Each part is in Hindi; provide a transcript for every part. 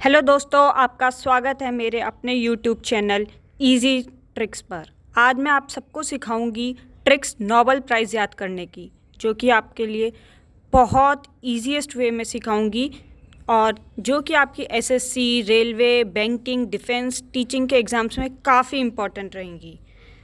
हेलो दोस्तों, आपका स्वागत है मेरे अपने यूट्यूब चैनल इजी ट्रिक्स पर। आज मैं आप सबको सिखाऊंगी ट्रिक्स नोबेल प्राइज़ याद करने की, जो कि आपके लिए बहुत ईजीएस्ट वे में सिखाऊंगी और जो कि आपकी SSC, railway, banking, defence, teaching के एग्ज़ाम्स में काफ़ी इम्पॉर्टेंट रहेंगी।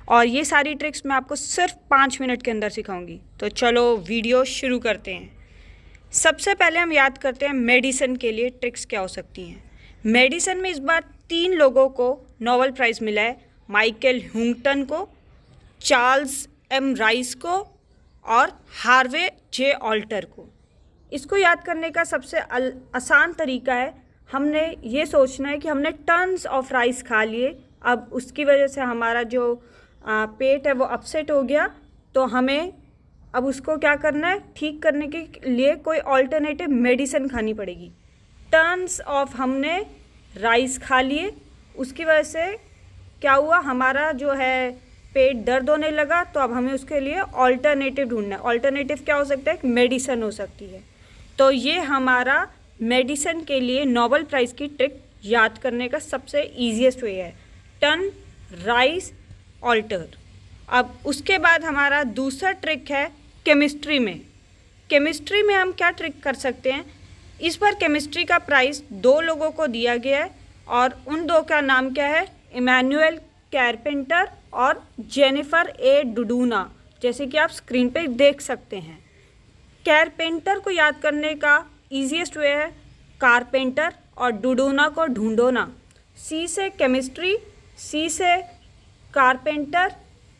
और ये सारी ट्रिक्स मैं आपको सिर्फ 5 मिनट के अंदर सिखाऊंगी। तो चलो वीडियो शुरू करते हैं। सबसे पहले हम याद करते हैं मेडिसिन के लिए ट्रिक्स क्या हो सकती हैं। मेडिसिन में इस बार 3 लोगों को नोबेल प्राइज़ मिला है, माइकल ह्यूंगटन को, चार्ल्स एम राइस को और हार्वे जे ऑल्टर को। इसको याद करने का सबसे आसान तरीका है, हमने ये सोचना है कि हमने टन्स ऑफ राइस खा लिए, अब उसकी वजह से हमारा जो पेट है वो अपसेट हो गया, तो हमें अब उसको क्या करना है, ठीक करने के लिए कोई ऑल्टरनेटिव मेडिसिन खानी पड़ेगी। टन्स ऑफ हमने राइस खा लिए, उसकी वजह से क्या हुआ, हमारा जो है पेट दर्द होने लगा, तो अब हमें उसके लिए ऑल्टरनेटिव ढूंढना है। ऑल्टरनेटिव क्या हो सकता है, एक मेडिसिन हो सकती है। तो ये हमारा मेडिसिन के लिए नोबेल प्राइज़ की ट्रिक याद करने का सबसे ईजीएस्ट वे है, टन, राइस, ऑल्टर। अब उसके बाद हमारा दूसरा ट्रिक है केमिस्ट्री में। केमिस्ट्री में हम क्या ट्रिक कर सकते हैं, इस बार केमिस्ट्री का प्राइज़ 2 लोगों को दिया गया है और उन 2 का नाम क्या है, इमैनुअल कारपेंटर और जेनिफर ए डुडूना, जैसे कि आप स्क्रीन पे देख सकते हैं। कारपेंटर को याद करने का ईजीएस्ट वे है कारपेंटर और डुडूना को ढूंढोना। सी से केमिस्ट्री, सी से कारपेंटर,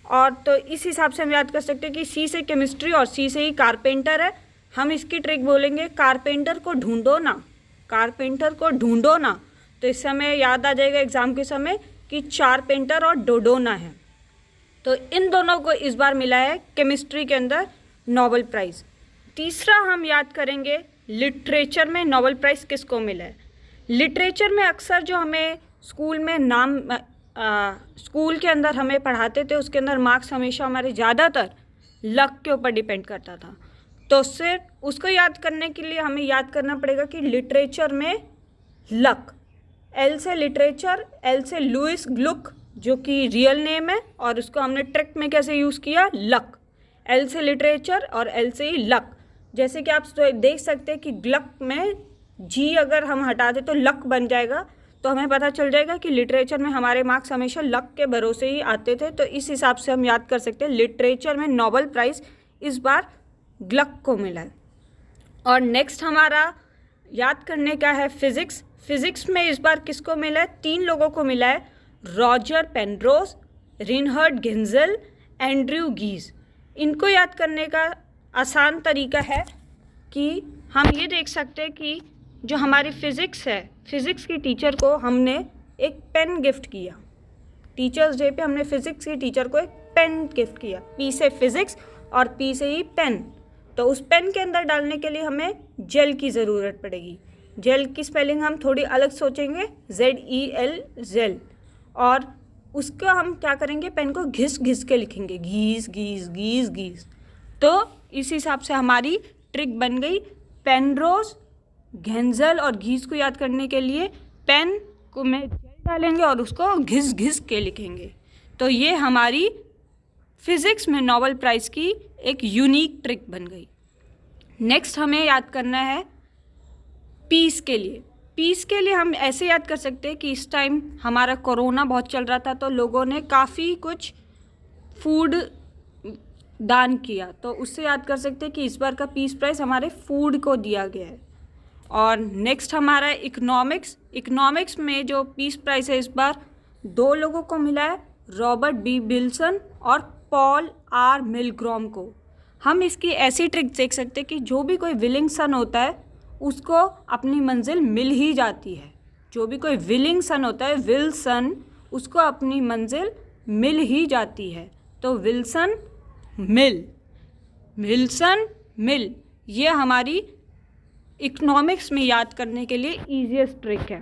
और तो इस हिसाब से हम याद कर सकते हैं कि सी से केमिस्ट्री और सी से ही कारपेंटर है। हम इसकी ट्रिक बोलेंगे कारपेंटर को ढूंढो ना, कारपेंटर को ढूंढो ना। तो इस समय याद आ जाएगा एग्ज़ाम के समय कि चारपेंटर और डोडोना है। तो इन दोनों को इस बार मिला है केमिस्ट्री के अंदर नोबेल प्राइज़। तीसरा हम याद करेंगे लिटरेचर में नोबेल प्राइज़ किसको मिला है। लिटरेचर में अक्सर जो हमें स्कूल में स्कूल के अंदर हमें पढ़ाते थे, उसके अंदर मार्क्स हमेशा हमारे ज़्यादातर लक के ऊपर डिपेंड करता था। तो सिर्फ उसको याद करने के लिए हमें याद करना पड़ेगा कि लिटरेचर में लक, एल से लिटरेचर, एल से लुइस ग्लुक जो कि रियल नेम है, और उसको हमने ट्रिक में कैसे यूज़ किया, लक। एल से लिटरेचर और एल से ही लक। जैसे कि आप देख सकते हैं कि ग्लक में जी अगर हम हटा दें तो लक बन जाएगा, तो हमें पता चल जाएगा कि लिटरेचर में हमारे मार्क्स हमेशा लक के भरोसे ही आते थे। तो इस हिसाब से हम याद कर सकते हैं लिटरेचर में नोबेल प्राइज़ इस बार ग्लक को मिला है। और नेक्स्ट हमारा याद करने का है फिज़िक्स। फिज़िक्स में इस बार किसको मिला है, 3 लोगों को मिला है, रॉजर पेनरोज, रिनहर्ड गेंजल, एंड्रयू गीज। इनको याद करने का आसान तरीका है कि हम ये देख सकते हैं कि जो हमारी फ़िज़िक्स है, फ़िज़िक्स की टीचर को हमने एक पेन गिफ्ट किया। टीचर्स डे पे हमने फ़िज़िक्स की टीचर को एक पेन गिफ्ट किया, पी से फिज़िक्स और पी से ही पेन। तो उस पेन के अंदर डालने के लिए हमें जेल की ज़रूरत पड़ेगी। जेल की स्पेलिंग हम थोड़ी अलग सोचेंगे, ZEL, जेल। और उसको हम क्या करेंगे, पेन को घिस घिस के लिखेंगे, घीस घीस घीस घीस। तो इस हिसाब से हमारी ट्रिक बन गई। पेनरोज, गेंजल और घीस को याद करने के लिए पेन को में जेल डालेंगे और उसको घिस घिस के लिखेंगे। तो ये हमारी फिज़िक्स में नोबेल प्राइज़ की एक यूनिक ट्रिक बन गई। नेक्स्ट हमें याद करना है पीस के लिए। पीस के लिए हम ऐसे याद कर सकते हैं कि इस टाइम हमारा कोरोना बहुत चल रहा था, तो लोगों ने काफ़ी कुछ फूड दान किया, तो उससे याद कर सकते हैं कि इस बार का पीस प्राइज़ हमारे फूड को दिया गया है। और नेक्स्ट हमारा इकोनॉमिक्स। इकोनॉमिक्स में जो पीस प्राइज़ है इस बार 2 लोगों को मिला है, रॉबर्ट बी विल्सन और पॉल आर मिलग्रॉम को। हम इसकी ऐसी ट्रिक देख सकते हैं कि जो भी कोई विलिंग सन होता है उसको अपनी मंजिल मिल ही जाती है। जो भी कोई विलिंग सन होता है, विल्सन, उसको अपनी मंजिल मिल ही जाती है। तो विल्सन मिल, विल्सन मिल, ये हमारी इकोनॉमिक्स में याद करने के लिए ईजीएस्ट ट्रिक है।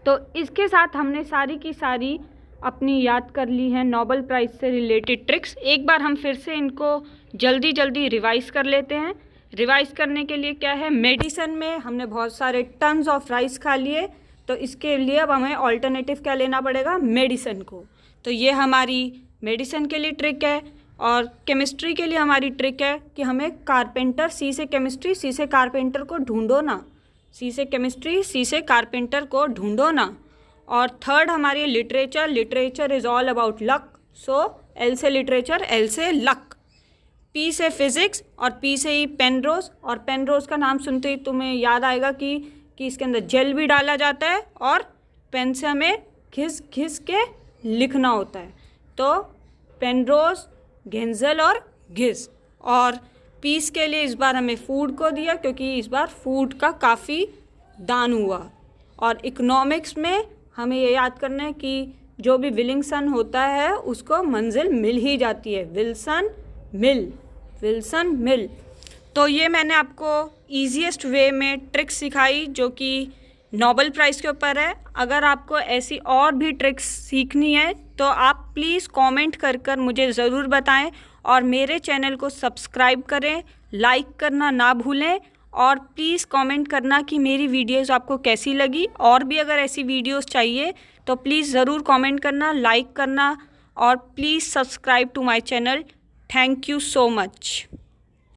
तो इसके साथ हमने सारी की सारी अपनी याद कर ली है नोबेल प्राइज़ से रिलेटेड ट्रिक्स। एक बार हम फिर से इनको जल्दी जल्दी रिवाइज़ कर लेते हैं। रिवाइज़ करने के लिए क्या है, मेडिसिन में हमने बहुत सारे टन्स ऑफ राइस खा लिए, तो इसके लिए अब हमें ऑल्टरनेटिव क्या लेना पड़ेगा, मेडिसिन को। तो ये हमारी मेडिसिन के लिए ट्रिक है। और केमिस्ट्री के लिए हमारी ट्रिक है कि हमें कारपेंटर, सी से केमिस्ट्री, सी से कारपेंटर को ढूंढो ना। सी से केमिस्ट्री, सी से कारपेंटर को ढूंढो ना। और थर्ड हमारी literature, literature is all about luck, so L से लिटरेचर, एल से लक। पी से फिज़िक्स और पी से ही पेनरोज, और पेनरोज का नाम सुनते ही तुम्हें याद आएगा कि इसके अंदर जेल भी डाला जाता है और पेन से हमें घिस घिस के लिखना होता है। तो पेनरोज, घेंजल और घिस। और पीस के लिए इस बार हमें फूड को दिया क्योंकि इस बार फूड का काफ़ी दान हुआ। और इकोनॉमिक्स में हमें ये याद करना है कि जो भी विलिंगसन होता है उसको मंजिल मिल ही जाती है, विल्सन मिल, विल्सन मिल। तो ये मैंने आपको ईजीएस्ट वे में ट्रिक्स सिखाई जो कि नोबेल प्राइज़ के ऊपर है। अगर आपको ऐसी और भी ट्रिक्स सीखनी है तो आप प्लीज़ कमेंट कर मुझे ज़रूर बताएं और मेरे चैनल को सब्सक्राइब करें, लाइक करना ना भूलें और प्लीज़ कमेंट करना कि मेरी वीडियोस आपको कैसी लगी। और भी अगर ऐसी वीडियोस चाहिए तो प्लीज़ ज़रूर कमेंट करना, लाइक करना और please subscribe to my channel. Thank you so much.